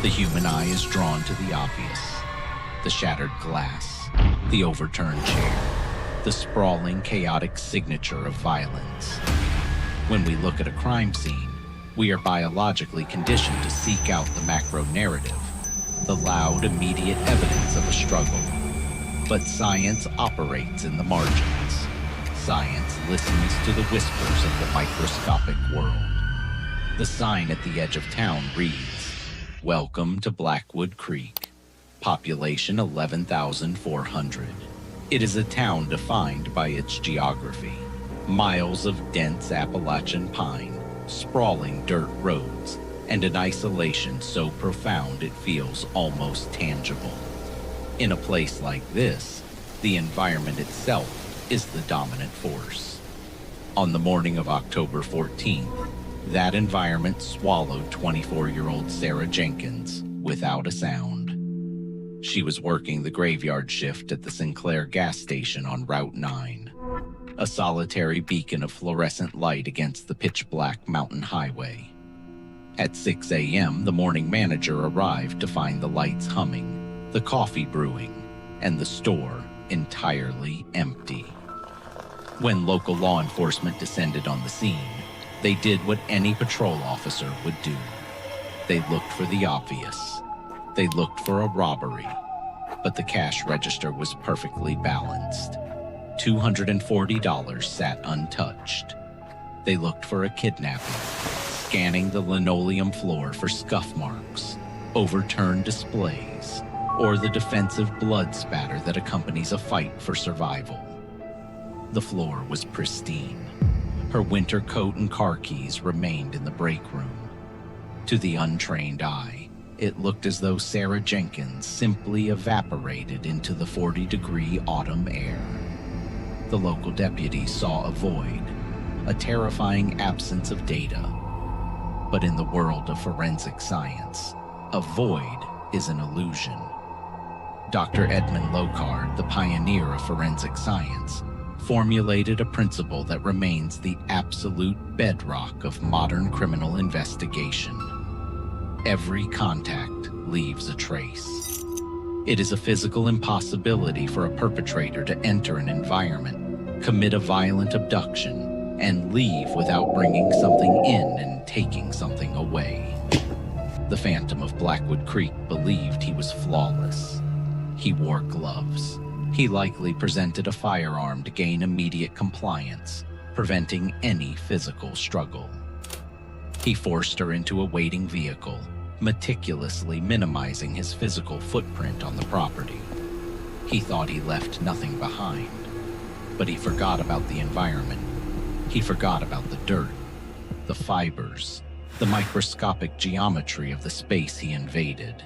The human eye is drawn to the obvious. The shattered glass, the overturned chair, the sprawling, chaotic signature of violence. When we look at a crime scene, we are biologically conditioned to seek out the macro narrative, the loud, immediate evidence of a struggle. But science operates in the margins. Science listens to the whispers of the microscopic world. The sign at the edge of town reads, "Welcome to Blackwood Creek. Population 11,400. It is a town defined by its geography. Miles of dense Appalachian pine, sprawling dirt roads, and an isolation so profound it feels almost tangible. In a place like this, the environment itself is the dominant force. On the morning of October 14th, that environment swallowed 24-year-old Sarah Jenkins without a sound. She was working the graveyard shift at the Sinclair gas station on Route 9, a solitary beacon of fluorescent light against the pitch-black mountain highway. At 6 a.m., the morning manager arrived to find the lights humming, the coffee brewing, and the store entirely empty. When local law enforcement descended on the scene, they did what any patrol officer would do. They looked for the obvious. They looked for a robbery, but the cash register was perfectly balanced. $240 sat untouched. They looked for a kidnapping, scanning the linoleum floor for scuff marks, overturned displays, or the defensive blood spatter that accompanies a fight for survival. The floor was pristine. Her winter coat and car keys remained in the break room. To the untrained eye, it looked as though Sarah Jenkins simply evaporated into the 40-degree autumn air. The local deputies saw a void, a terrifying absence of data. But in the world of forensic science, a void is an illusion. Dr. Edmund Locard, the pioneer of forensic science, formulated a principle that remains the absolute bedrock of modern criminal investigation. Every contact leaves a trace. It is a physical impossibility for a perpetrator to enter an environment, commit a violent abduction, and leave without bringing something in and taking something away. The Phantom of Blackwood Creek believed he was flawless. He wore gloves. He likely presented a firearm to gain immediate compliance, preventing any physical struggle. He forced her into a waiting vehicle, meticulously minimizing his physical footprint on the property. He thought he left nothing behind, but he forgot about the environment. He forgot about the dirt, the fibers, the microscopic geometry of the space he invaded.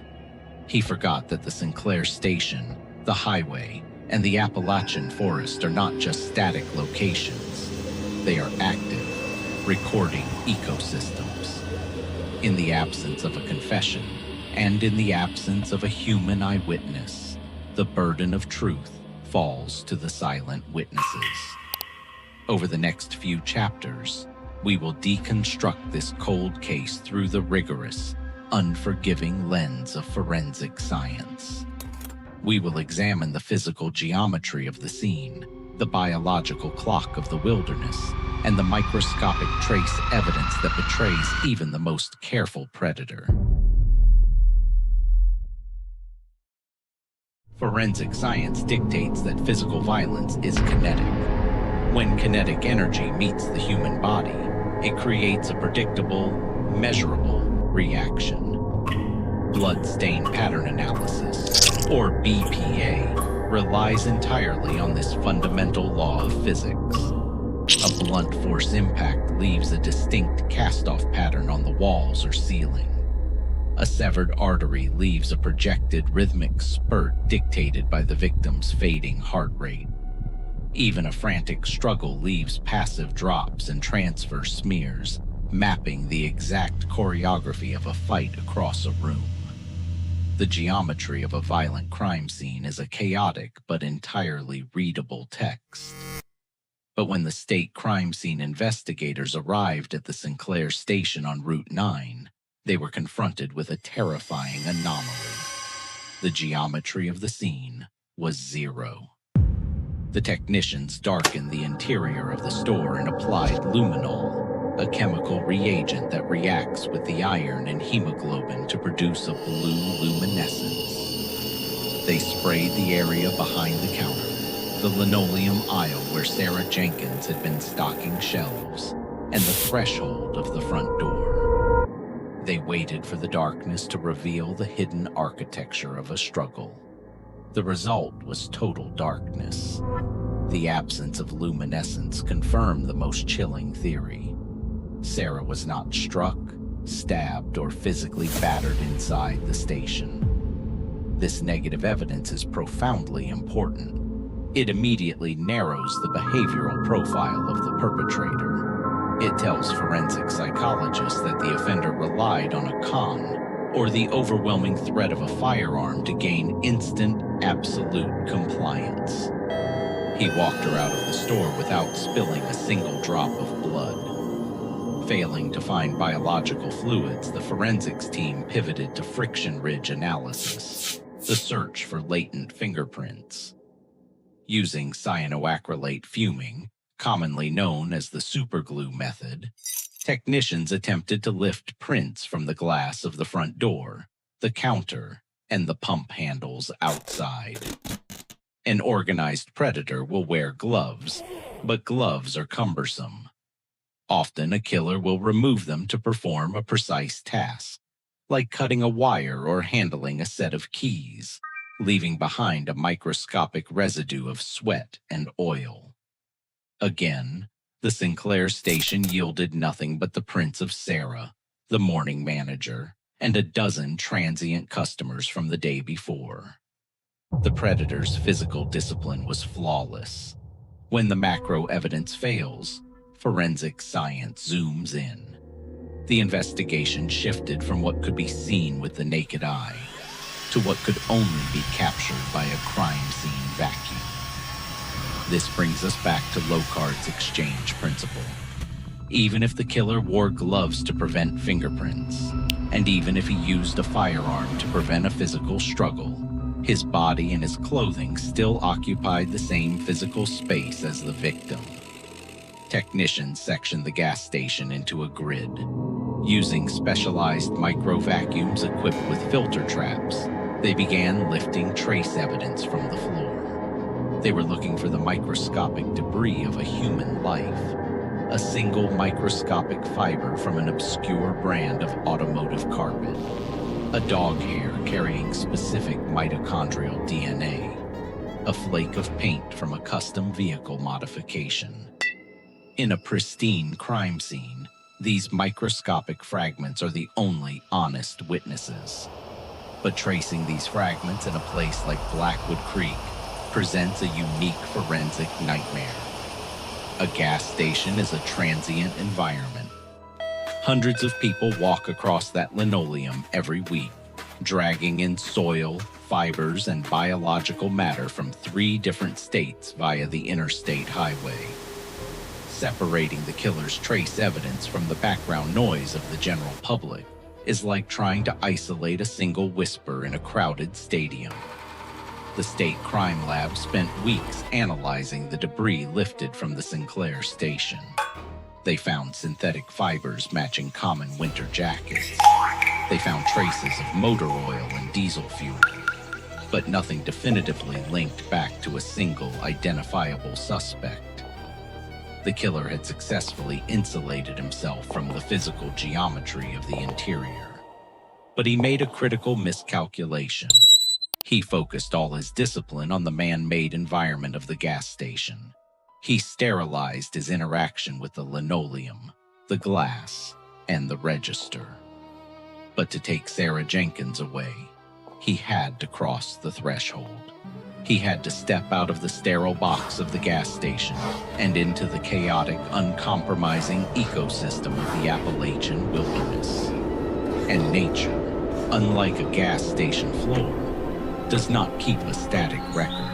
He forgot that the Sinclair station, the highway, and the Appalachian forest are not just static locations. They are active, recording ecosystems. In the absence of a confession, and in the absence of a human eyewitness, the burden of truth falls to the silent witnesses. Over the next few chapters, we will deconstruct this cold case through the rigorous, unforgiving lens of forensic science. We will examine the physical geometry of the scene, the biological clock of the wilderness, and the microscopic trace evidence that betrays even the most careful predator. Forensic science dictates that physical violence is kinetic. When kinetic energy meets the human body, it creates a predictable, measurable reaction. Bloodstain pattern analysis, or BPA, relies entirely on this fundamental law of physics. A blunt force impact leaves a distinct cast-off pattern on the walls or ceiling. A severed artery leaves a projected rhythmic spurt dictated by the victim's fading heart rate. Even a frantic struggle leaves passive drops and transfer smears, mapping the exact choreography of a fight across a room. The geometry of a violent crime scene is a chaotic but entirely readable text. But when the state crime scene investigators arrived at the Sinclair station on Route 9, They were confronted with a terrifying anomaly. The geometry of the scene was 0. The technicians darkened the interior of the store and applied luminol, a chemical reagent that reacts with the iron and hemoglobin to produce a blue luminescence. They sprayed the area behind the counter, the linoleum aisle where Sarah Jenkins had been stocking shelves, and the threshold of the front door. They waited for the darkness to reveal the hidden architecture of a struggle. The result was total darkness. The absence of luminescence confirmed the most chilling theory. Sarah was not struck, stabbed, or physically battered inside the station. This negative evidence is profoundly important. It immediately narrows the behavioral profile of the perpetrator. It tells forensic psychologists that the offender relied on a con or the overwhelming threat of a firearm to gain instant, absolute compliance. He walked her out of the store without spilling a single drop of blood. Failing to find biological fluids, the forensics team pivoted to friction ridge analysis, the search for latent fingerprints. Using cyanoacrylate fuming, commonly known as the superglue method, technicians attempted to lift prints from the glass of the front door, the counter, and the pump handles outside. An organized predator will wear gloves, but gloves are cumbersome. Often a killer will remove them to perform a precise task, like cutting a wire or handling a set of keys, leaving behind a microscopic residue of sweat and oil. Again, the Sinclair station yielded nothing but the prints of Sarah, the morning manager, and a dozen transient customers from the day before. The predator's physical discipline was flawless. When the macro evidence fails, forensic science zooms in. The investigation shifted from what could be seen with the naked eye to what could only be captured by a crime scene vacuum. This brings us back to Locard's exchange principle. Even if the killer wore gloves to prevent fingerprints, and even if he used a firearm to prevent a physical struggle, his body and his clothing still occupied the same physical space as the victim. Technicians sectioned the gas station into a grid. Using specialized micro-vacuums equipped with filter traps, they began lifting trace evidence from the floor. They were looking for the microscopic debris of a human life, a single microscopic fiber from an obscure brand of automotive carpet, a dog hair carrying specific mitochondrial DNA, a flake of paint from a custom vehicle modification. In a pristine crime scene, these microscopic fragments are the only honest witnesses. But tracing these fragments in a place like Blackwood Creek presents a unique forensic nightmare. A gas station is a transient environment. Hundreds of people walk across that linoleum every week, dragging in soil, fibers, and biological matter from 3 different states via the interstate highway. Separating the killer's trace evidence from the background noise of the general public is like trying to isolate a single whisper in a crowded stadium. The state crime lab spent weeks analyzing the debris lifted from the Sinclair station. They found synthetic fibers matching common winter jackets. They found traces of motor oil and diesel fuel, but nothing definitively linked back to a single identifiable suspect. The killer had successfully insulated himself from the physical geometry of the interior. But he made a critical miscalculation. He focused all his discipline on the man-made environment of the gas station. He sterilized his interaction with the linoleum, the glass, and the register. But to take Sarah Jenkins away, he had to cross the threshold. He had to step out of the sterile box of the gas station and into the chaotic, uncompromising ecosystem of the Appalachian wilderness. And nature, unlike a gas station floor, does not keep a static record.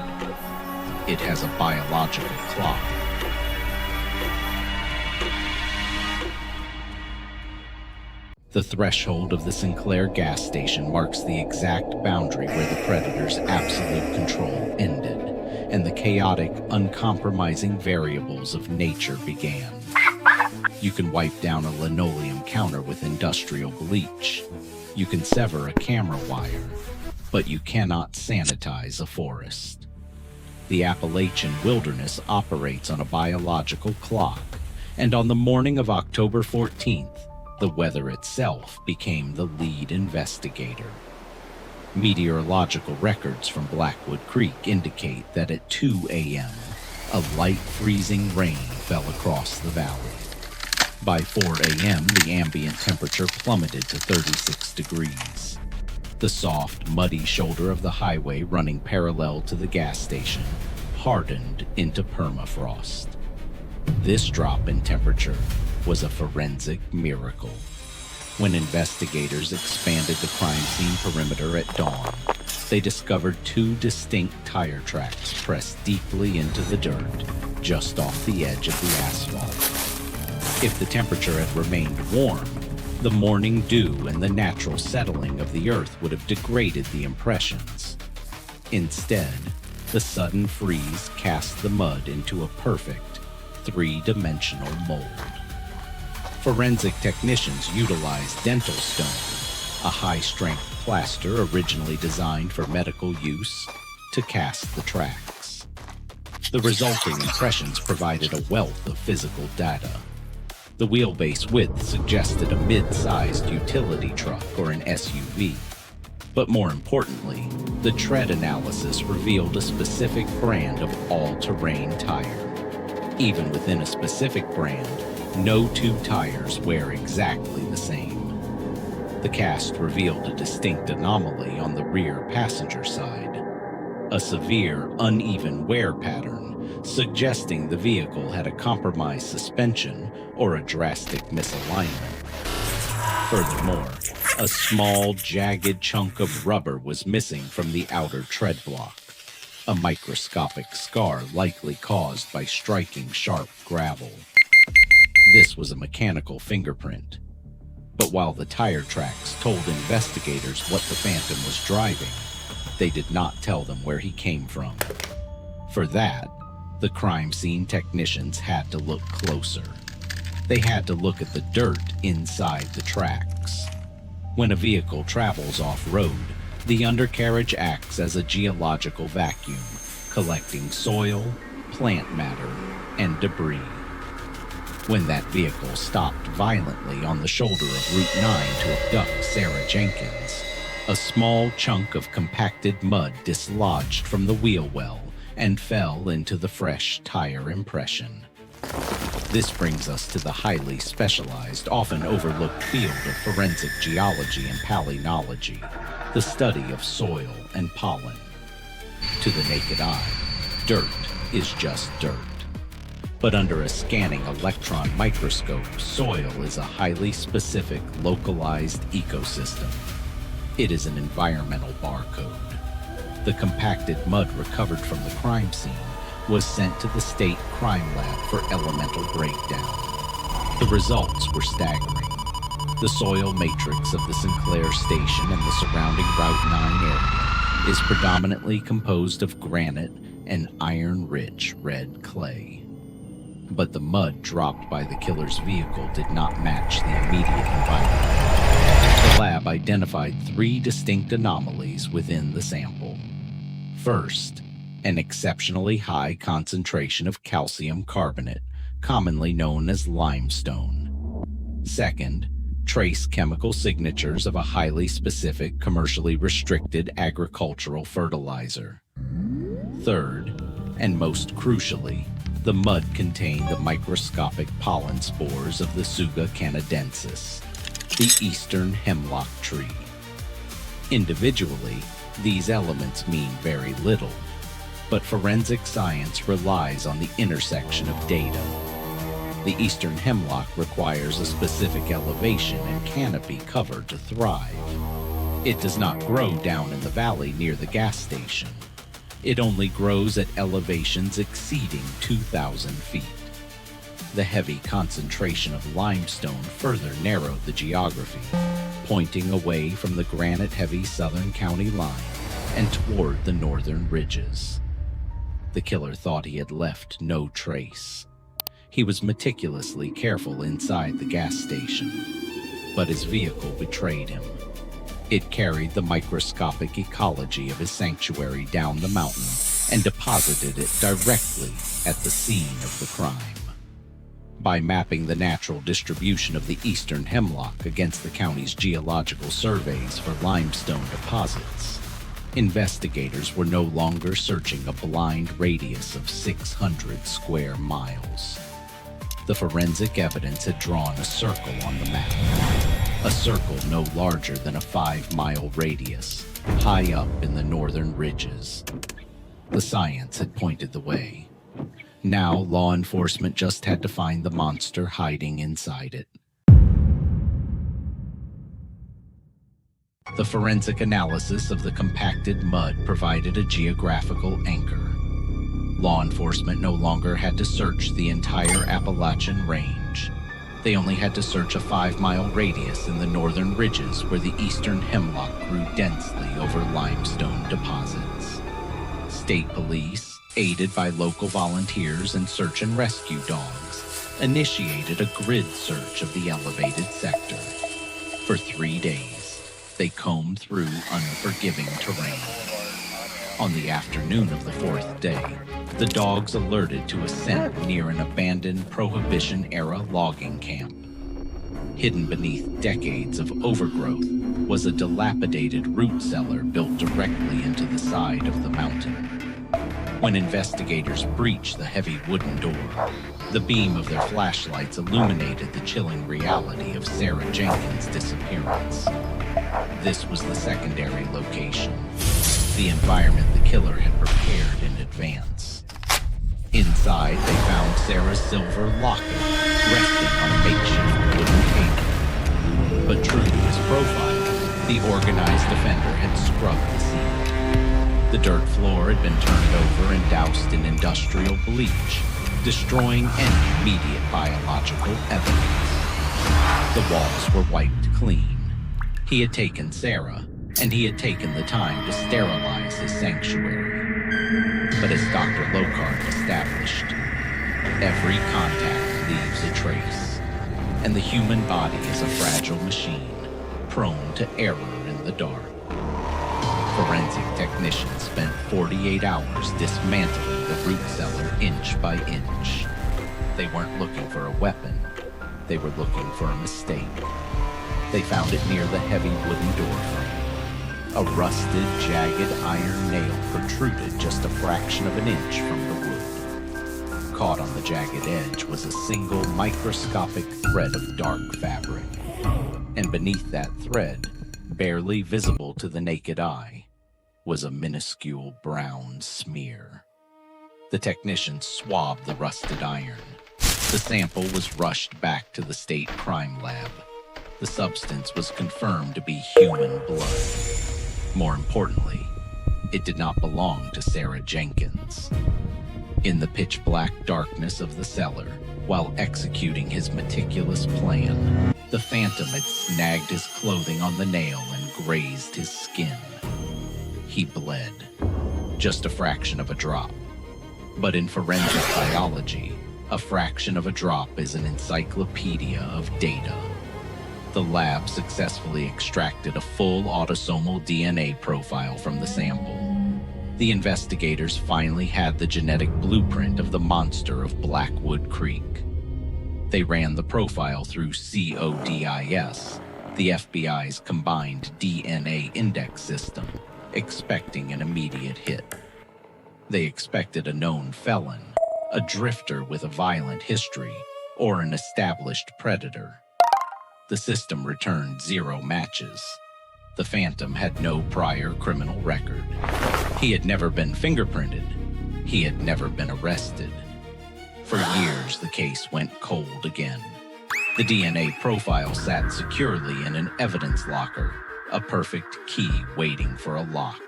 It has a biological clock. The threshold of the Sinclair gas station marks the exact boundary where the Predator's absolute control ended, and the chaotic, uncompromising variables of nature began. You can wipe down a linoleum counter with industrial bleach. You can sever a camera wire, but you cannot sanitize a forest. The Appalachian wilderness operates on a biological clock, and on the morning of October 14th, the weather itself became the lead investigator. Meteorological records from Blackwood Creek indicate that at 2 a.m., a light freezing rain fell across the valley. By 4 a.m., the ambient temperature plummeted to 36 degrees. The soft, muddy shoulder of the highway running parallel to the gas station hardened into permafrost. This drop in temperature was a forensic miracle. When investigators expanded the crime scene perimeter at dawn, they discovered 2 distinct tire tracks pressed deeply into the dirt, just off the edge of the asphalt. If the temperature had remained warm, the morning dew and the natural settling of the earth would have degraded the impressions. Instead, the sudden freeze cast the mud into a perfect, 3-dimensional mold. Forensic technicians utilized dental stone, a high-strength plaster originally designed for medical use, to cast the tracks. The resulting impressions provided a wealth of physical data. The wheelbase width suggested a mid-sized utility truck or an SUV. But more importantly, the tread analysis revealed a specific brand of all-terrain tire. Even within a specific brand, no 2 tires wear exactly the same. The cast revealed a distinct anomaly on the rear passenger side, a severe, uneven wear pattern, suggesting the vehicle had a compromised suspension or a drastic misalignment. Furthermore, a small, jagged chunk of rubber was missing from the outer tread block, a microscopic scar likely caused by striking sharp gravel. This was a mechanical fingerprint. But while the tire tracks told investigators what the Phantom was driving, they did not tell them where he came from. For that, the crime scene technicians had to look closer. They had to look at the dirt inside the tracks. When a vehicle travels off-road, the undercarriage acts as a geological vacuum, collecting soil, plant matter, and debris. When that vehicle stopped violently on the shoulder of Route 9 to abduct Sarah Jenkins, a small chunk of compacted mud dislodged from the wheel well and fell into the fresh tire impression. This brings us to the highly specialized, often overlooked field of forensic geology and palynology, the study of soil and pollen. To the naked eye, dirt is just dirt. But under a scanning electron microscope, soil is a highly specific, localized ecosystem. It is an environmental barcode. The compacted mud recovered from the crime scene was sent to the state crime lab for elemental breakdown. The results were staggering. The soil matrix of the Sinclair station and the surrounding Route 9 area is predominantly composed of granite and iron-rich red clay. But the mud dropped by the killer's vehicle did not match the immediate environment. The lab identified 3 distinct anomalies within the sample. First, an exceptionally high concentration of calcium carbonate, commonly known as limestone. Second, trace chemical signatures of a highly specific, commercially restricted agricultural fertilizer. Third, and most crucially, the mud contained the microscopic pollen spores of the Tsuga canadensis, the Eastern Hemlock tree. Individually, these elements mean very little, but forensic science relies on the intersection of data. The Eastern Hemlock requires a specific elevation and canopy cover to thrive. It does not grow down in the valley near the gas station. It only grows at elevations exceeding 2,000 feet. The heavy concentration of limestone further narrowed the geography, pointing away from the granite-heavy southern county line and toward the northern ridges. The killer thought he had left no trace. He was meticulously careful inside the gas station, but his vehicle betrayed him. It carried the microscopic ecology of his sanctuary down the mountain and deposited it directly at the scene of the crime. By mapping the natural distribution of the Eastern Hemlock against the county's geological surveys for limestone deposits, investigators were no longer searching a blind radius of 600 square miles. The forensic evidence had drawn a circle on the map, a circle no larger than a 5-mile radius, high up in the northern ridges. The science had pointed the way. Now law enforcement just had to find the monster hiding inside it. The forensic analysis of the compacted mud provided a geographical anchor. Law enforcement no longer had to search the entire Appalachian range. They only had to search a 5-mile radius in the northern ridges where the Eastern Hemlock grew densely over limestone deposits. State police, aided by local volunteers and search and rescue dogs, initiated a grid search of the elevated sector. For 3 days, they combed through unforgiving terrain. On the afternoon of the 4th day, the dogs alerted to a scent near an abandoned Prohibition-era logging camp. Hidden beneath decades of overgrowth was a dilapidated root cellar built directly into the side of the mountain. When investigators breached the heavy wooden door, the beam of their flashlights illuminated the chilling reality of Sarah Jenkins' disappearance. This was the secondary location, the environment the killer had prepared in advance. Inside, they found Sarah's silver locket resting on a makeshift wooden table. But true to his profile, the organized offender had scrubbed the scene. The dirt floor had been turned over and doused in industrial bleach, destroying any immediate biological evidence. The walls were wiped clean. He had taken Sarah, and he had taken the time to sterilize his sanctuary. But as Dr. Locard established, every contact leaves a trace, and the human body is a fragile machine, prone to error in the dark. Forensic technicians spent 48 hours dismantling the root cellar inch by inch. They weren't looking for a weapon, they were looking for a mistake. They found it near the heavy wooden door frame. A rusted, jagged iron nail protruded just a fraction of an inch from the wood. Caught on the jagged edge was a single microscopic thread of dark fabric. And beneath that thread, barely visible to the naked eye, was a minuscule brown smear. The technicians swabbed the rusted iron. The sample was rushed back to the state crime lab. The substance was confirmed to be human blood. More importantly, it did not belong to Sarah Jenkins. In the pitch-black darkness of the cellar, while executing his meticulous plan, the Phantom had snagged his clothing on the nail and grazed his skin. He bled, just a fraction of a drop. But in forensic biology, a fraction of a drop is an encyclopedia of data. The lab successfully extracted a full autosomal DNA profile from the sample. The investigators finally had the genetic blueprint of the monster of Blackwood Creek. They ran the profile through CODIS, the FBI's combined DNA index system, expecting an immediate hit. They expected a known felon, a drifter with a violent history, or an established predator. The system returned 0 matches. The Phantom had no prior criminal record. He had never been fingerprinted. He had never been arrested. For years, the case went cold again. The DNA profile sat securely in an evidence locker, a perfect key waiting for a lock.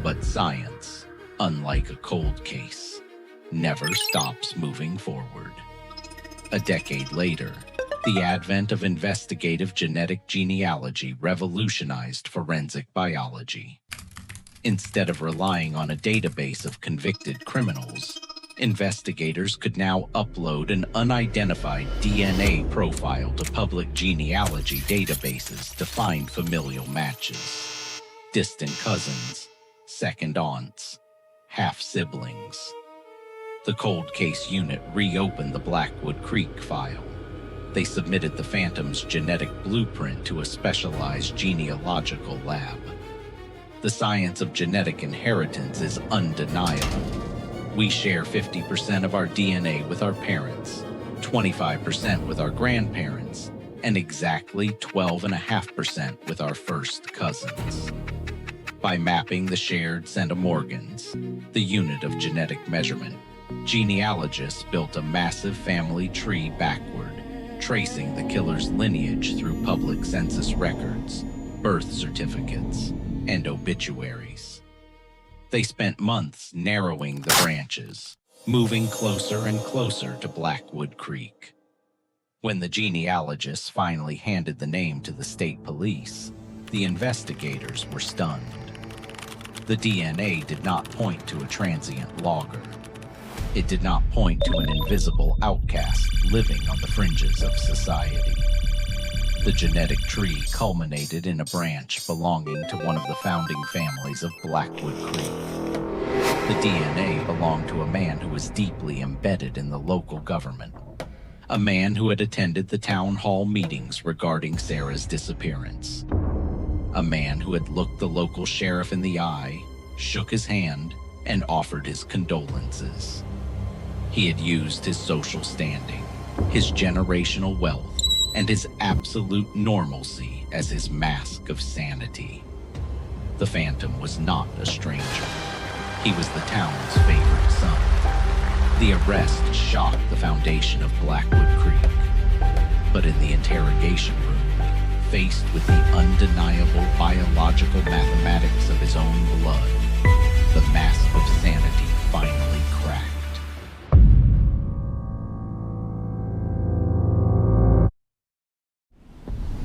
But science, unlike a cold case, never stops moving forward. A decade later, the advent of investigative genetic genealogy revolutionized forensic biology. Instead of relying on a database of convicted criminals, investigators could now upload an unidentified DNA profile to public genealogy databases to find familial matches. Distant cousins, second aunts, half-siblings. The cold case unit reopened the Blackwood Creek file. They submitted the Phantom's genetic blueprint to a specialized genealogical lab. The science of genetic inheritance is undeniable. We share 50% of our DNA with our parents, 25% with our grandparents, and exactly 12.5% with our first cousins. By mapping the shared centimorgans, the unit of genetic measurement, genealogists built a massive family tree backward, tracing the killer's lineage through public census records, birth certificates, and obituaries. They spent months narrowing the branches, moving closer and closer to Blackwood Creek. When the genealogists finally handed the name to the state police, the investigators were stunned. The DNA did not point to a transient logger. It did not point to an invisible outcast living on the fringes of society. The genetic tree culminated in a branch belonging to one of the founding families of Blackwood Creek. The DNA belonged to a man who was deeply embedded in the local government, a man who had attended the town hall meetings regarding Sarah's disappearance, a man who had looked the local sheriff in the eye, shook his hand, and offered his condolences. He had used his social standing, his generational wealth, and his absolute normalcy as his mask of sanity. The Phantom was not a stranger. He was the town's favorite son. The arrest shocked the foundation of Blackwood Creek. But in the interrogation room, faced with the undeniable biological mathematics of his own blood, the mask of sanity finally cracked.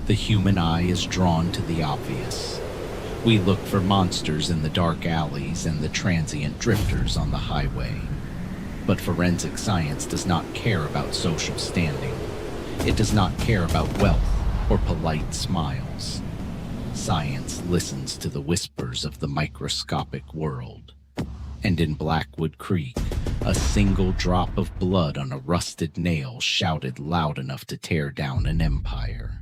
The human eye is drawn to the obvious. We look for monsters in the dark alleys and the transient drifters on the highway. But forensic science does not care about social standing. It does not care about wealth or polite smiles. Science listens to the whispers of the microscopic world. And in Blackwood Creek, a single drop of blood on a rusted nail shouted loud enough to tear down an empire.